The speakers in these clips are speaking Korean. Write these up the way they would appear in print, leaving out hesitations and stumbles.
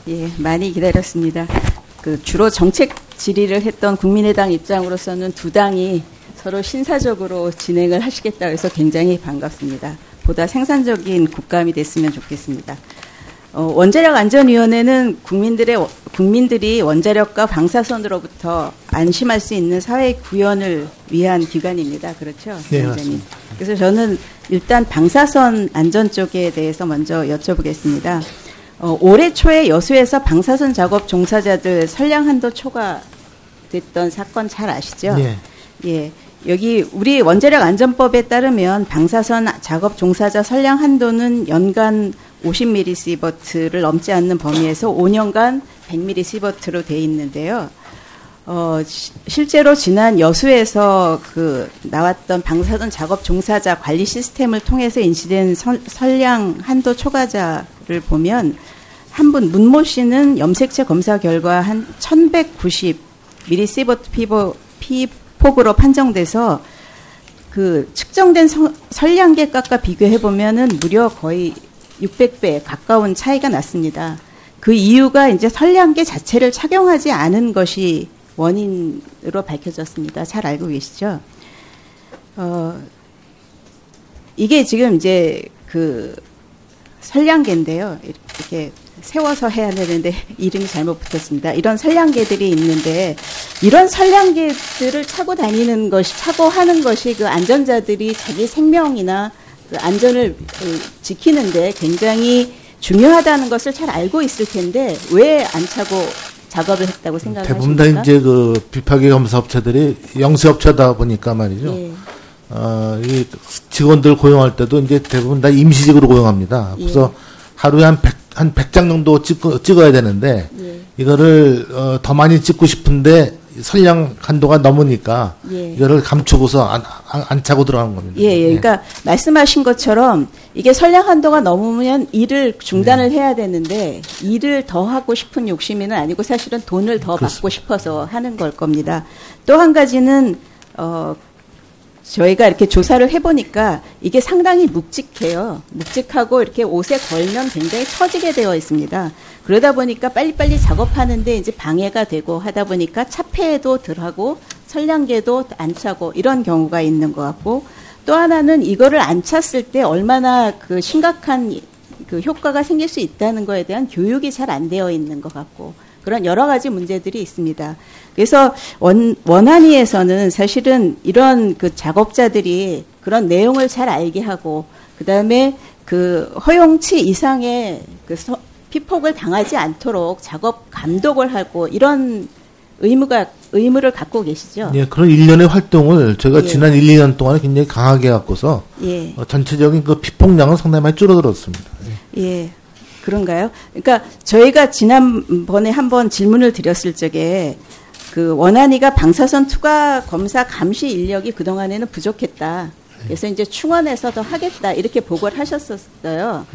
예, 많이 기다렸습니다. 주로 정책 질의를 했던 국민의당 입장으로서는 두 당이 서로 신사적으로 진행을 하시겠다고 해서 굉장히 반갑습니다. 보다 생산적인 국감이 됐으면 좋겠습니다. 원자력 안전위원회는 국민들이 원자력과 방사선으로부터 안심할 수 있는 사회 구현을 위한 기관입니다. 그렇죠? 네, 맞습니다. 그래서 저는 일단 방사선 안전 쪽에 대해서 먼저 여쭤보겠습니다. 올해 초에 여수에서 방사선 작업 종사자들 선량 한도 초과됐던 사건 잘 아시죠? 네. 예. 여기 우리 원자력 안전법에 따르면 방사선 작업 종사자 선량 한도는 연간 50mS를 넘지 않는 범위에서 5년간 100mS로 돼 있는데요. 실제로 지난 여수에서 나왔던 방사선 작업 종사자 관리 시스템을 통해서 인지된 선량 한도 초과자를 보면 한 분 문모 씨는 염색체 검사 결과 한 1190mSv 피폭으로 판정돼서 측정된 선량계값과 비교해 보면은 무려 거의 600배 가까운 차이가 났습니다. 그 이유가 이제 선량계 자체를 착용하지 않은 것이 원인으로 밝혀졌습니다. 잘 알고 계시죠? 이게 지금 이제 선량계인데요. 이렇게 세워서 해야 되는데 이름이 잘못 붙었습니다. 이런 선량계들이 있는데 이런 선량계들을 차고 하는 것이 안전자들이 자기 생명이나 안전을 지키는데 굉장히 중요하다는 것을 잘 알고 있을 텐데 왜 안 차고 작업을 했다고 생각하십니까? 대부분 다 이제 비파기 검사 업체들이 영세업체다 보니까 말이죠. 예. 이 직원들 고용할 때도 이제 대부분 다 임시직으로 고용합니다. 그래서 예. 하루에 한 100장 정도 찍어야 되는데 예. 이거를 더 많이 찍고 싶은데 선량 한도가 넘으니까 예. 이거를 감추고서 안 차고 들어가는 겁니다. 예. 그러니까 말씀하신 것처럼 이게 선량 한도가 넘으면 일을 중단을 해야 되는데 일을 더 하고 싶은 욕심은 아니고 사실은 돈을 더 그렇습니다. 받고 싶어서 하는 걸 겁니다. 또 한 가지는 저희가 이렇게 조사를 해보니까 이게 상당히 묵직해요. 묵직하고 이렇게 옷에 걸면 굉장히 처지게 되어 있습니다. 그러다 보니까 빨리빨리 작업하는데 이제 방해가 되고 하다 보니까 차폐도 덜하고 선량계도 안 차고 이런 경우가 있는 것 같고 또 하나는 이거를 안 찼을 때 얼마나 심각한 효과가 생길 수 있다는 거에 대한 교육이 잘 안 되어 있는 것 같고 그런 여러 가지 문제들이 있습니다. 그래서 원안위에서는 사실은 이런 작업자들이 그런 내용을 잘 알게 하고 그다음에 허용치 이상의 피폭을 당하지 않도록 작업 감독을 하고 이런 의무를 갖고 계시죠. 예, 그런 일련의 활동을 제가 예. 지난 1, 2년 동안에 굉장히 강하게 갖고서 예. 전체적인 피폭량은 상당히 많이 줄어들었습니다. 예. 그런가요? 그러니까 저희가 지난번에 한번 질문을 드렸을 적에 원안위가 방사선 투과 검사 감시 인력이 그동안에는 부족했다. 그래서 이제 충원해서 더 하겠다. 이렇게 보고를 하셨었어요.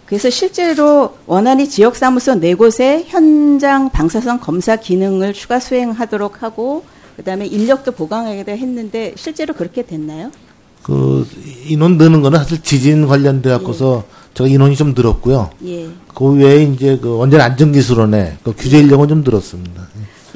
그래서 실제로 원안위 지역사무소 4곳에 현장 방사선 검사 기능을 추가 수행하도록 하고 그다음에 인력도 보강하기도 했는데 실제로 그렇게 됐나요? 인원 느는 거는 사실 지진 관련돼 갖고서 제가 인원이 좀 늘었고요. 예. 그 외에 이제 원전 안전기술원에 규제 인력은 좀 늘었습니다.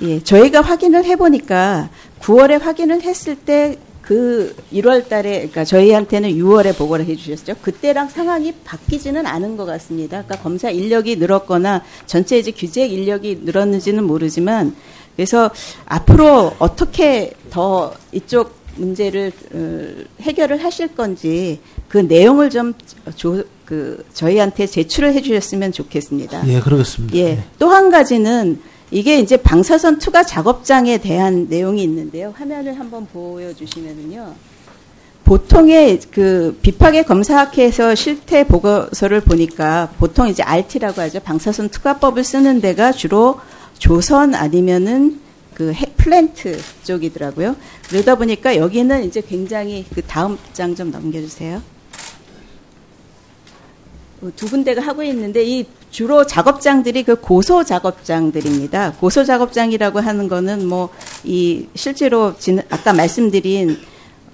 예. 저희가 확인을 해보니까 9월에 확인을 했을 때 1월 달에, 그러니까 저희한테는 6월에 보고를 해 주셨죠. 그때랑 상황이 바뀌지는 않은 것 같습니다. 그러니까 검사 인력이 늘었거나 전체 이제 규제 인력이 늘었는지는 모르지만 그래서 앞으로 어떻게 더 이쪽 문제를 해결을 하실 건지 그 내용을 좀 저희한테 제출을 해 주셨으면 좋겠습니다. 예, 그러겠습니다. 예. 또 한 가지는 이게 이제 방사선 투과 작업장에 대한 내용이 있는데요. 화면을 한번 보여주시면은요. 보통의 비파계 검사학회에서 실태 보고서를 보니까 보통 이제 RT라고 하죠. 방사선 투과법을 쓰는 데가 주로 조선 아니면은 플랜트 쪽이더라고요. 그러다 보니까 여기는 이제 굉장히 다음 장 좀 넘겨주세요. 두 군데가 하고 있는데 이 주로 작업장들이 고소 작업장들입니다. 고소 작업장이라고 하는 거는 이 실제로 아까 말씀드린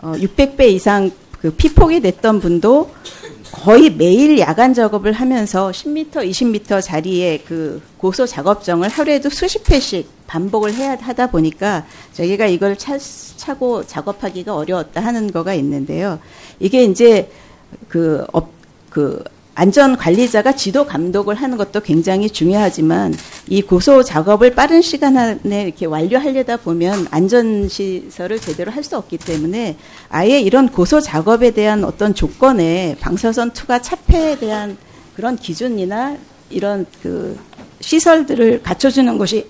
600배 이상 피폭이 됐던 분도 거의 매일 야간 작업을 하면서 10m, 20m 자리에 그 고소 작업정을 하루에도 수십 회씩 반복을 하다 보니까 저희가 이걸 차고 작업하기가 어려웠다 하는 거가 있는데요. 이게 이제 그 안전 관리자가 지도 감독을 하는 것도 굉장히 중요하지만 이 고소 작업을 빠른 시간 안에 이렇게 완료하려다 보면 안전 시설을 제대로 할 수 없기 때문에 아예 이런 고소 작업에 대한 어떤 조건에 방사선 투과 차폐에 대한 그런 기준이나 이런 그 시설들을 갖춰주는 것이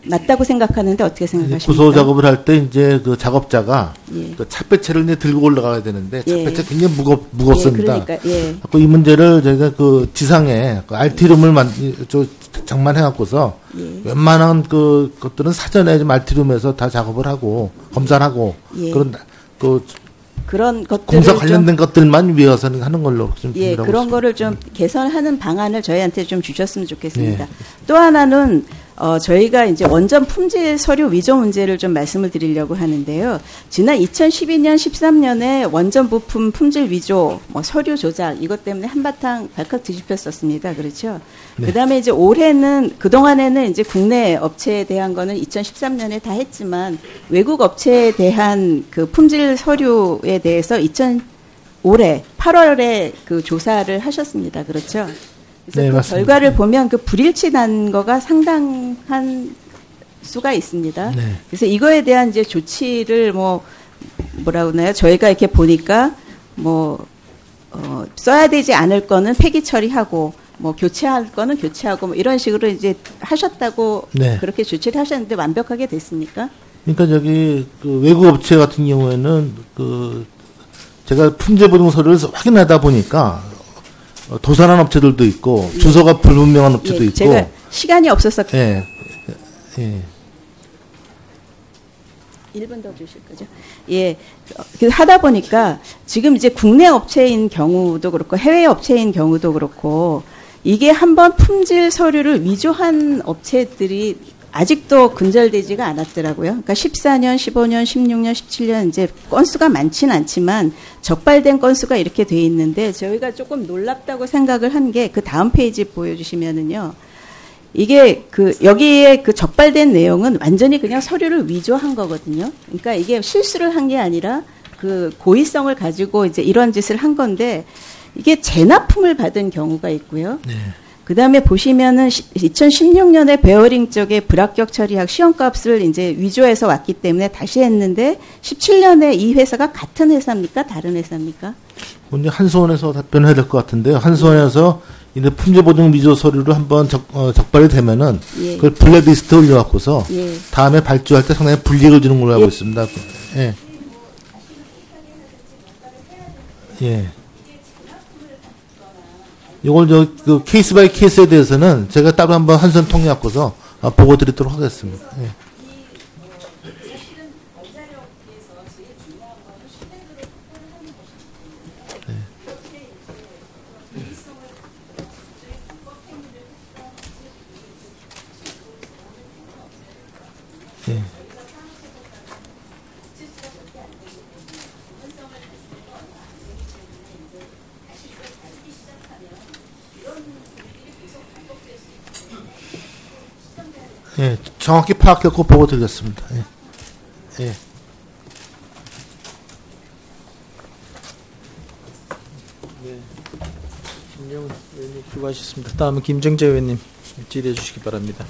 맞다고 생각하는데 어떻게 생각하십니까? 고소 작업을 할 때 이제 그 작업자가 그 차폐체를 이제 들고 올라가야 되는데 차폐체 굉장히 무겁습니다. 그러니까, 이 문제를 저희가 그 지상에 그 알티룸을 장만해갖고서 웬만한 그 것들은 사전에 좀 알티룸에서 다 작업을 하고 검사를 하고 그런 것들 공사 관련된 것들만 위해서는 하는 걸로 좀 그런 있습니다. 거를 좀 개선하는 방안을 저희한테 좀 주셨으면 좋겠습니다. 또 하나는 저희가 이제 원전 품질 서류 위조 문제를 좀 말씀을 드리려고 하는데요. 지난 2012년, 13년에 원전 부품 품질 위조, 서류 조작 이것 때문에 한바탕 발칵 뒤집혔었습니다. 그렇죠? 네. 그다음에 이제 그동안에는 이제 국내 업체에 대한 거는 2013년에 다 했지만 외국 업체에 대한 그 품질 서류에 대해서 올해 8월에 그 조사를 하셨습니다. 그렇죠? 그래서 네, 그 맞습니다. 결과를 보면 그 불일치 난 거가 상당한 수가 있습니다. 네. 그래서 이거에 대한 이제 조치를 뭐라고 하나요? 저희가 이렇게 보니까 써야 되지 않을 거는 폐기 처리하고 교체할 거는 교체하고 이런 식으로 이제 하셨다고 네. 그렇게 조치를 하셨는데 완벽하게 됐습니까? 그러니까 그 외국 업체 같은 경우에는 제가 품질 보증 서류를 확인하다 보니까 도산한 업체들도 있고 주소가 불분명한 업체도 있고 제가 시간이 없어서 1분 더 주실 거죠? 하다 보니까 지금 이제 국내 업체인 경우도 그렇고 해외 업체인 경우도 그렇고 이게 한번 품질 서류를 위조한 업체들이 아직도 근절되지가 않았더라고요. 그러니까 14년, 15년, 16년, 17년 이제 건수가 많지는 않지만 적발된 건수가 이렇게 돼 있는데 저희가 조금 놀랍다고 생각을 한 게 그 다음 페이지 보여주시면은요. 이게 여기에 그 적발된 내용은 완전히 그냥 서류를 위조한 거거든요. 그러니까 이게 실수를 한 게 아니라 그 고의성을 가지고 이제 이런 짓을 한 건데 이게 재납품을 받은 경우가 있고요. 네. 그 다음에 보시면은 2016년에 베어링 쪽에 불합격 처리학 시험값을 이제 위조해서 왔기 때문에 다시 했는데 17년에 이 회사가 같은 회사입니까? 다른 회사입니까? 이제 한수원에서 답변을 해야 될 것 같은데요. 한수원에서 이제 품질 보증 위조 서류를 한번 적발이 되면은 그걸 블랙리스트에 올려갖고서 다음에 발주할 때 상당히 불이익을 주는 걸로 알고 있습니다. 이걸 그 케이스 바이 케이스에 대해서는 제가 따로 한번 한선 통해갖고서 보고 드리도록 하겠습니다. 정확히 파악했고 보고 드리겠습니다. 김영 의원님 수고하셨습니다. 다음은 김정재 의원님 질의해 주시기 바랍니다.